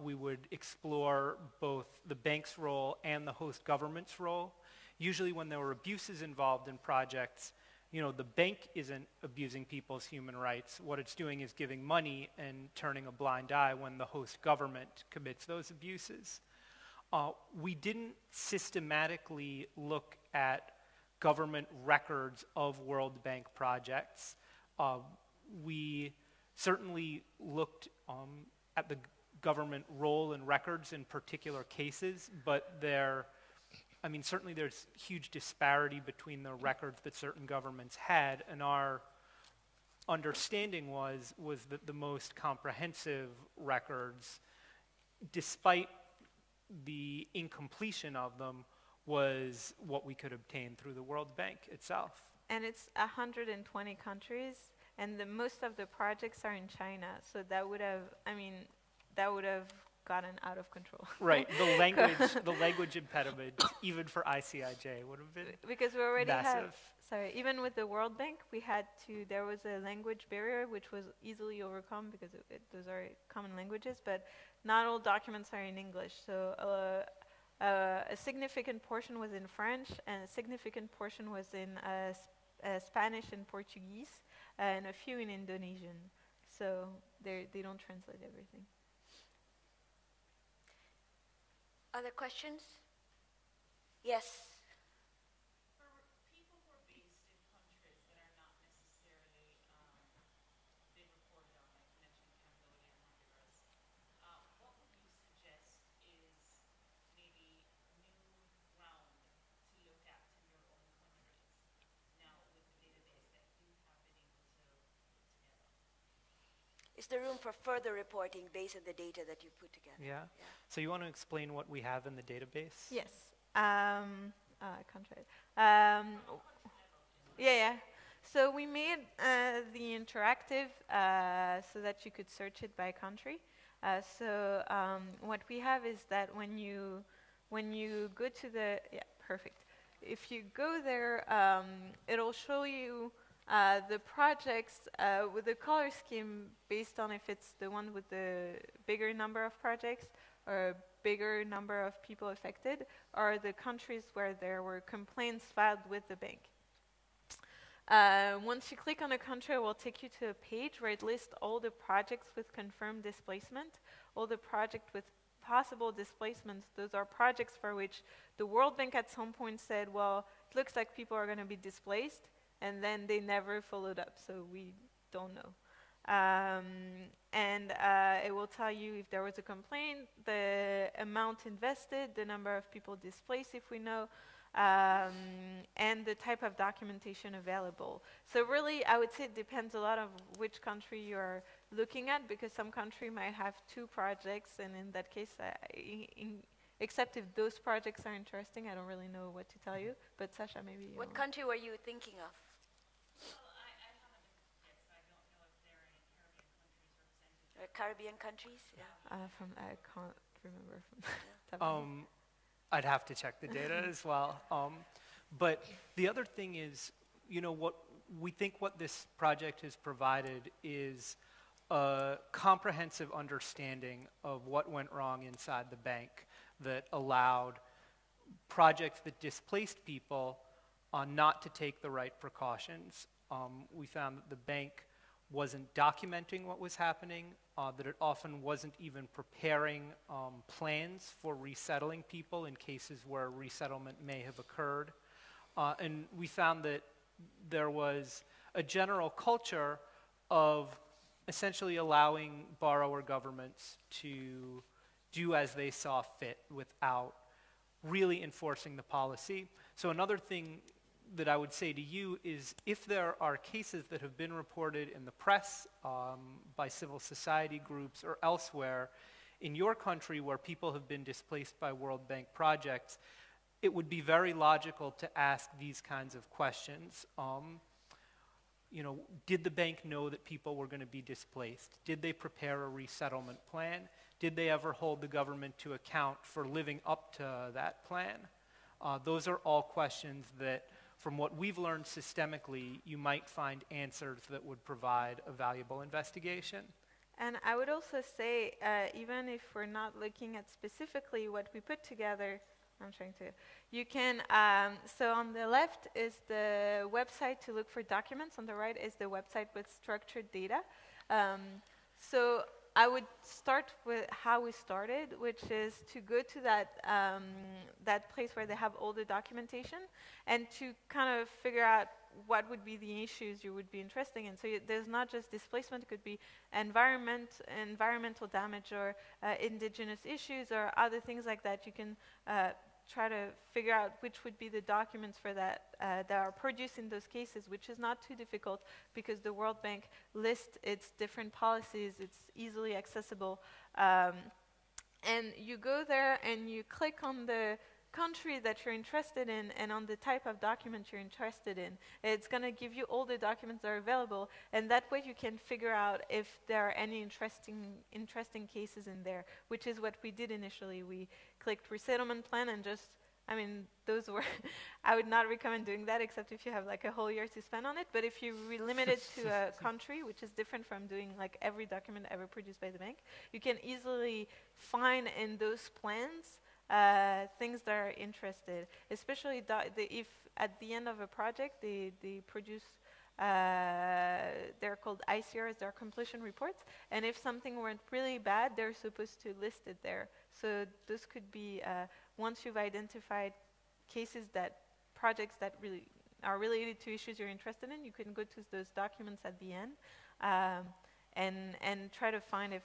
We would explore both the bank's role and the host government's role. Usually when there were abuses involved in projects, the bank isn't abusing people's human rights. What it's doing is giving money and turning a blind eye when the host government commits those abuses. We didn't systematically look at government records of World Bank projects. We certainly looked at the government role and records in particular cases, but certainly there's huge disparity between the records that certain governments had, and our understanding was that the most comprehensive records, despite the incompletion of them, was what we could obtain through the World Bank itself. And it's 120 countries, and most of the projects are in China, so that would have gotten out of control. Right, the language impediment, even for ICIJ, would have been because we already massive. Even with the World Bank, there was a language barrier which was easily overcome because those are common languages, but not all documents are in English. So a significant portion was in French, and a significant portion was in Spanish and Portuguese, and a few in Indonesian. So they don't translate everything. Other questions? Yes. For people who are based in countries that are not necessarily been reported on, like you mentioned Cambodia and Honduras, what would you suggest is maybe a new ground to look at in your own countries now with the database that you have been able to put together? Is there room for further reporting based on the data that you put together? Yeah. So you want to explain what we have in the database? Yes. I can't try it. Yeah. So we made the interactive so that you could search it by country. What we have is that when you go to the perfect. If you go there, it'll show you the projects with the color scheme based on if it's the one with the bigger number of projects or a bigger number of people affected, or the countries where there were complaints filed with the bank. Once you click on a country, it will take you to a page where it lists all the projects with confirmed displacement, all the projects with possible displacements. Those are projects for which the World Bank at some point said, well, it looks like people are going to be displaced, and then they never followed up, so we don't know. It will tell you if there was a complaint, the amount invested, the number of people displaced if we know, and the type of documentation available. So really, I would say it depends a lot of which country you are looking at, because some country might have 2 projects, and in that case, except if those projects are interesting, I don't really know what to tell you. But Sasha, maybe you What country were you thinking of? Caribbean countries? Yeah. I can't remember from the top of my head. I'd have to check the data as well. But the other thing is, what we think what this project has provided is a comprehensive understanding of what went wrong inside the bank that allowed projects that displaced people not to take the right precautions. We found that the bank wasn't documenting what was happening, that it often wasn't even preparing plans for resettling people in cases where resettlement may have occurred. And we found that there was a general culture of essentially allowing borrower governments to do as they saw fit without really enforcing the policy. So another thing that I would say to you is if there are cases that have been reported in the press by civil society groups or elsewhere in your country where people have been displaced by World Bank projects, it would be very logical to ask these kinds of questions. You know, did the bank know that people were going to be displaced? Did they prepare a resettlement plan? Did they ever hold the government to account for living up to that plan? Those are all questions that, from what we've learned systemically, you might find answers that would provide a valuable investigation. And I would also say, even if we're not looking at specifically what we put together, I'm trying to, you can, so on the left is the website to look for documents, on the right is the website with structured data. So I would start with how we started, which is to go to that, that place where they have all the documentation and to kind of figure out what would be the issues you would be interested in. So there's not just displacement, it could be environmental damage or indigenous issues or other things like that. You can try to figure out which would be the documents for that that are produced in those cases, which is not too difficult because the World Bank lists its different policies, it's easily accessible. And you go there and you click on the country that you're interested in and on the type of document you're interested in. It's going to give you all the documents that are available, and that way you can figure out if there are any interesting cases in there, which is what we did initially. We clicked resettlement plan and just, I mean, those were, I would not recommend doing that except if you have like a whole year to spend on it, but if you limit it to a country, which is different from doing like every document ever produced by the bank, you can easily find in those plans things that are interested, especially if at the end of a project they produce, they're called ICRs, they're completion reports, and if something went really bad, they're supposed to list it there. So this could be, once you've identified cases that, projects that really are related to issues you're interested in, you can go to those documents at the end and try to find if,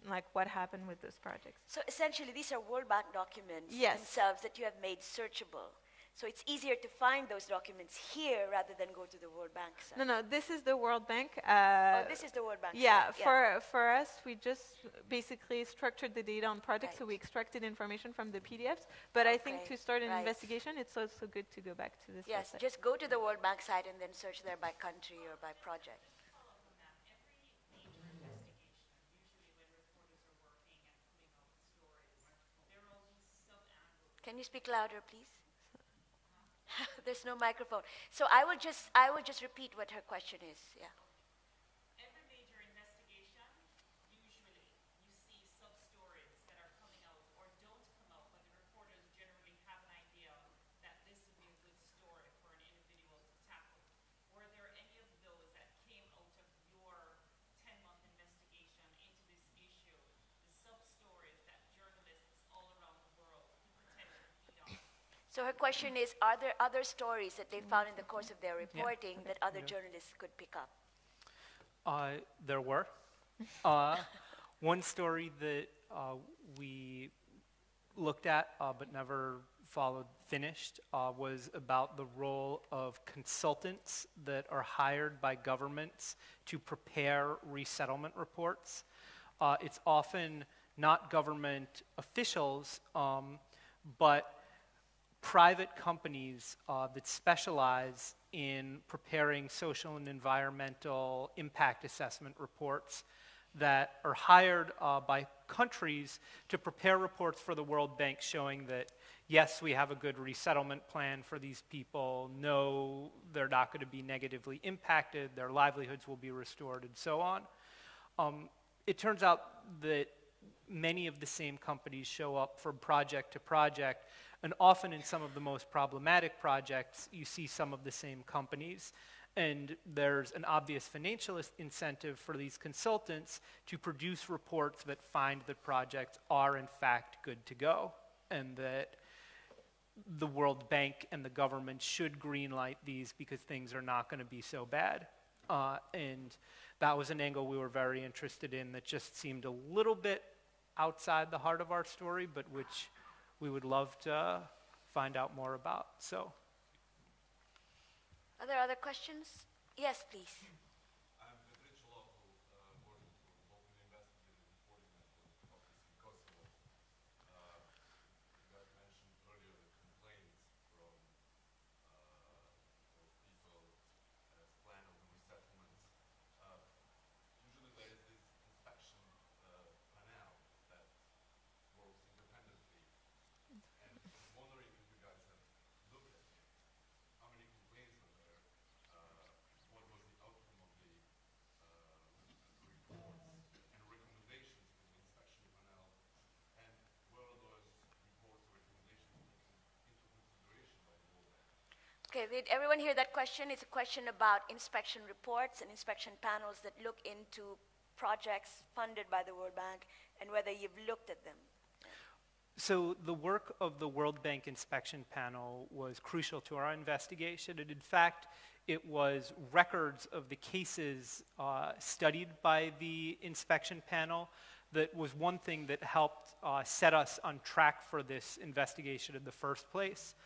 like, what happened with those projects. So essentially, these are World Bank documents Yes. themselves that you have made searchable. So it's easier to find those documents here rather than go to the World Bank site. No, this is the World Bank. Oh, this is the World Bank Yeah, site. for us, we just basically structured the data on projects, so Right. we extracted information from the PDFs. But I think Okay, to start an right. investigation, it's also good to go back to this Yes, website. just go to the World Bank site and then search there by country or by project. Follow up on that. Every major investigation, usually when reporters are working and coming out with stories, there are all these sub-angles. Can you speak louder, please? There's no microphone. So I will just repeat what her question is. Yeah. Every major investigation, usually you see sub-stories that are coming out or don't come out, but the reporters generally have an idea that this would be a good story for an individual to tackle. Were there any of those that came out of your 10-month investigation into this issue, the sub-stories that journalists all around the world could potentially feed on? So her question is, are there other stories that they found in the course of their reporting that other journalists could pick up? There were. One story that we looked at but never finished was about the role of consultants that are hired by governments to prepare resettlement reports. It's often not government officials, but private companies that specialize in preparing social and environmental impact assessment reports that are hired by countries to prepare reports for the World Bank showing that, yes, we have a good resettlement plan for these people, no, they're not going to be negatively impacted, their livelihoods will be restored, and so on. It turns out that many of the same companies show up from project to project, and often in some of the most problematic projects, you see some of the same companies. And there's an obvious financial incentive for these consultants to produce reports that find that projects are in fact good to go, and that the World Bank and the government should greenlight these because things are not going to be so bad. And that was an angle we were very interested in that just seemed a little bit outside the heart of our story, but which we would love to find out more about. So. Are there other questions? Yes, please. I'm Petric Local, working for local investigative reporting network office in Kosovo. You guys mentioned earlier the complaints from people as plan of the resettlements. Usually there is this inspection panel that works independently. And I'm wondering if you guys have looked at it. How many complaints are there? What was the outcome of the reports and recommendations from the inspection panel? And were those reports or recommendations taken into consideration by the World Bank? Okay, did everyone hear that question? It's a question about inspection reports and inspection panels that look into projects funded by the World Bank and whether you've looked at them. So the work of the World Bank Inspection Panel was crucial to our investigation, and in fact, it was records of the cases studied by the inspection panel that was one thing that helped set us on track for this investigation in the first place.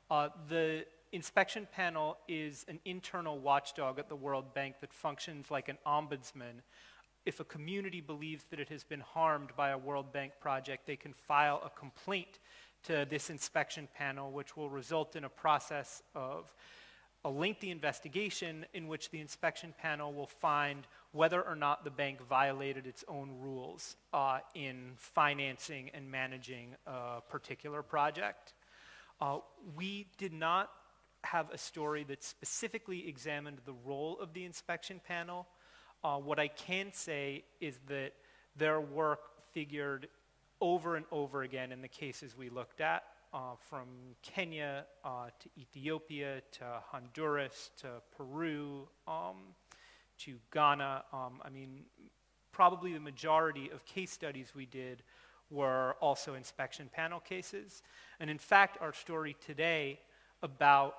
The inspection panel is an internal watchdog at the World Bank that functions like an ombudsman. If a community believes that it has been harmed by a World Bank project, they can file a complaint to this inspection panel, which will result in a process of a lengthy investigation in which the inspection panel will find whether or not the bank violated its own rules in financing and managing a particular project. We did not have a story that specifically examined the role of the inspection panel. What I can say is that their work figured over and over again in the cases we looked at, from Kenya to Ethiopia to Honduras to Peru to Ghana. I mean, probably the majority of case studies we did were also inspection panel cases. And in fact, our story today about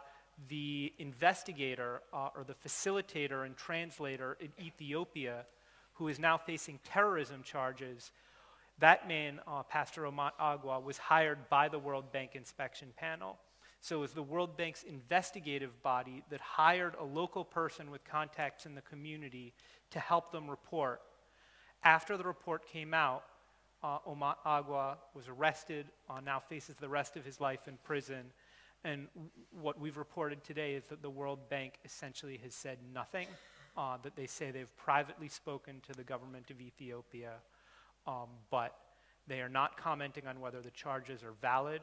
the investigator or the facilitator and translator in Ethiopia who is now facing terrorism charges, that man, Pastor Omat Agua, was hired by the World Bank Inspection Panel. So it was the World Bank's investigative body that hired a local person with contacts in the community to help them report. After the report came out, Omat Agua was arrested, now faces the rest of his life in prison. And what we've reported today is that the World Bank essentially has said nothing, that they say they've privately spoken to the government of Ethiopia, but they are not commenting on whether the charges are valid.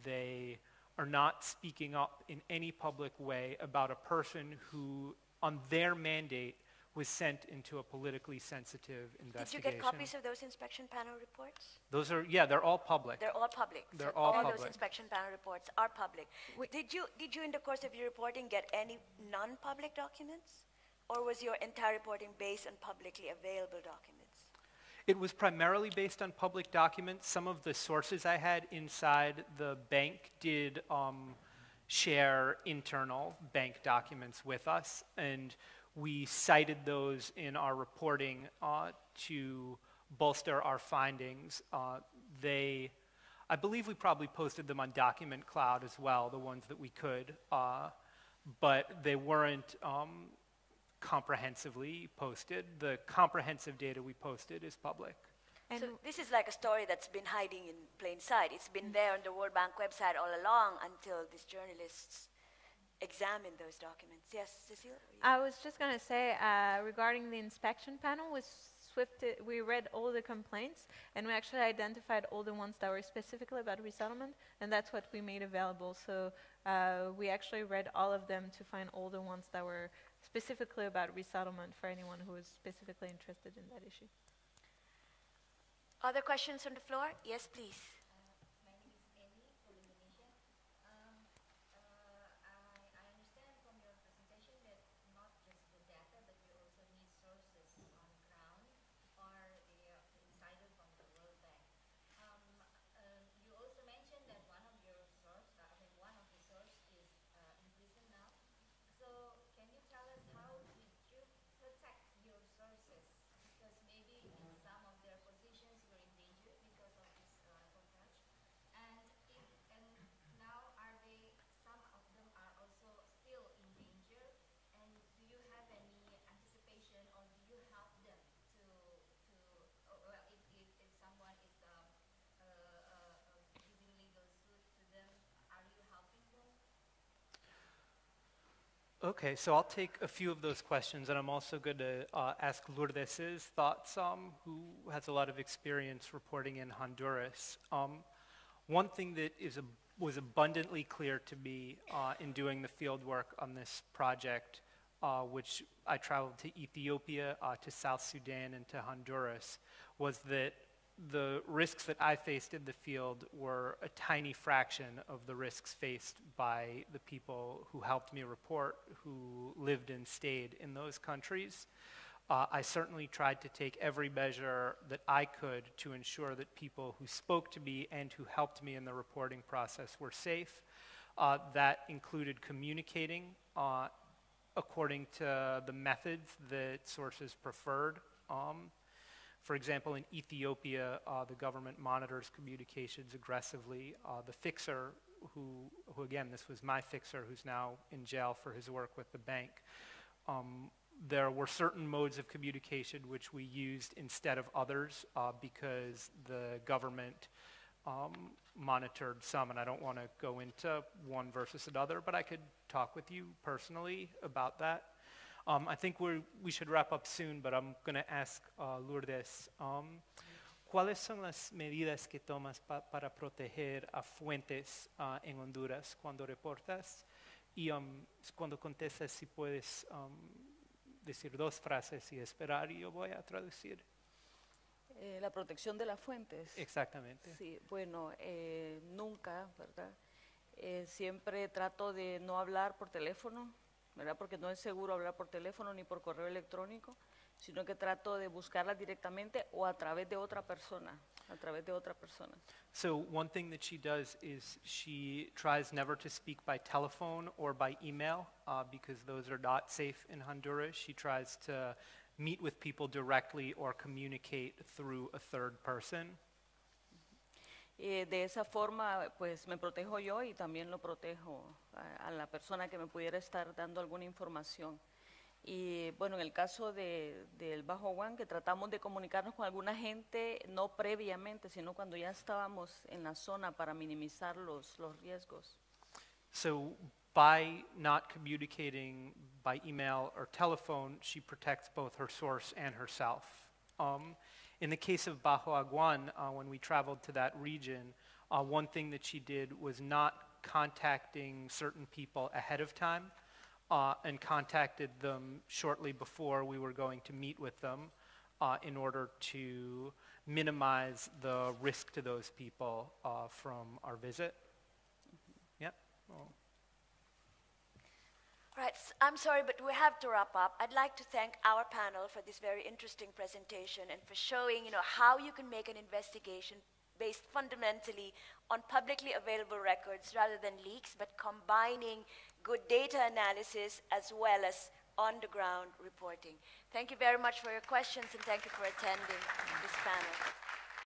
They are not speaking up in any public way about a person who, on their mandate, was sent into a politically sensitive investigation. Did you get copies of those inspection panel reports? Those are, yeah, they're all public. They're all public. They're So all all public. those inspection panel reports are public. Did you, in the course of your reporting, get any non-public documents? Or was your entire reporting based on publicly available documents? It was primarily based on public documents. Some of the sources I had inside the bank did share internal bank documents with us, and we cited those in our reporting to bolster our findings. I believe we probably posted them on Document Cloud as well, the ones that we could, but they weren't comprehensively posted. The comprehensive data we posted is public. And So this is like a story that's been hiding in plain sight. It's been there on the World Bank website all along until these journalists examined those documents. Yes, Cecile? I was just going to say, regarding the inspection panel, we read all the complaints, and we actually identified all the ones that were specifically about resettlement, and that's what we made available. So we actually read all of them to find all the ones that were specifically about resettlement for anyone who was specifically interested in that issue. Other questions on the floor? Yes, please. My name is Ellie from Indonesia. I understand from your presentation that not just the data, but you also need sources on ground or insider from the World Bank. You also mentioned that one of your source, one of the source is in prison now. So can you tell us how did you protect your sources? Because maybe in some of their positions were in danger because of this reportage. And now are they, some of them are also still in danger? And do you have any anticipation or do you help them to well, if someone is giving legal suit to them, are you helping them? Okay, so I'll take a few of those questions, and I'm also going to ask Lourdes's thoughts, who has a lot of experience reporting in Honduras. One thing that was abundantly clear to me in doing the field work on this project, which I traveled to Ethiopia, to South Sudan, and to Honduras, was that the risks that I faced in the field were a tiny fraction of the risks faced by the people who helped me report, who lived and stayed in those countries. I certainly tried to take every measure that I could to ensure that people who spoke to me and who helped me in the reporting process were safe. That included communicating according to the methods that sources preferred. For example, in Ethiopia, the government monitors communications aggressively. The fixer, who again, this was my fixer, who's now in jail for his work with the bank, there were certain modes of communication which we used instead of others because the government monitored some, and I don't want to go into one versus another, but I could talk with you personally about that. I think we should wrap up soon, but I'm going to ask Lourdes, ¿cuáles son las medidas que tomas para proteger a fuentes en Honduras cuando reportas? Y cuando contestas, si puedes decir dos frases y esperar, y yo voy a traducir. La protección de las fuentes. Exactamente. Sí, bueno, nunca, ¿verdad? Siempre trato de no hablar por teléfono, ¿verdad? Porque no es seguro hablar por teléfono ni por correo electrónico, sino que trato de buscarlas directamente o a través de otra persona, So one thing that she does is she tries never to speak by telephone or by email because those are not safe in Honduras. She tries to meet with people directly or communicate through a third person. De esa forma, pues me protejo yo y también lo protejo a la persona que me pudiera estar dando alguna información. Y bueno, en el caso del Bajo Guan, que tratamos de comunicarnos con alguna gente, no previamente, sino cuando ya estábamos en la zona para minimizar los riesgos. So by not communicating by email or telephone, she protects both her source and herself. In the case of Bajo Aguan, when we traveled to that region, one thing that she did was not contacting certain people ahead of time and contacted them shortly before we were going to meet with them in order to minimize the risk to those people from our visit. Yeah. Oh. Right, I'm sorry, but we have to wrap up. I'd like to thank our panel for this very interesting presentation and for showing, how you can make an investigation based fundamentally on publicly available records rather than leaks, but combining good data analysis as well as on-the-ground reporting. Thank you very much for your questions, and thank you for attending this panel.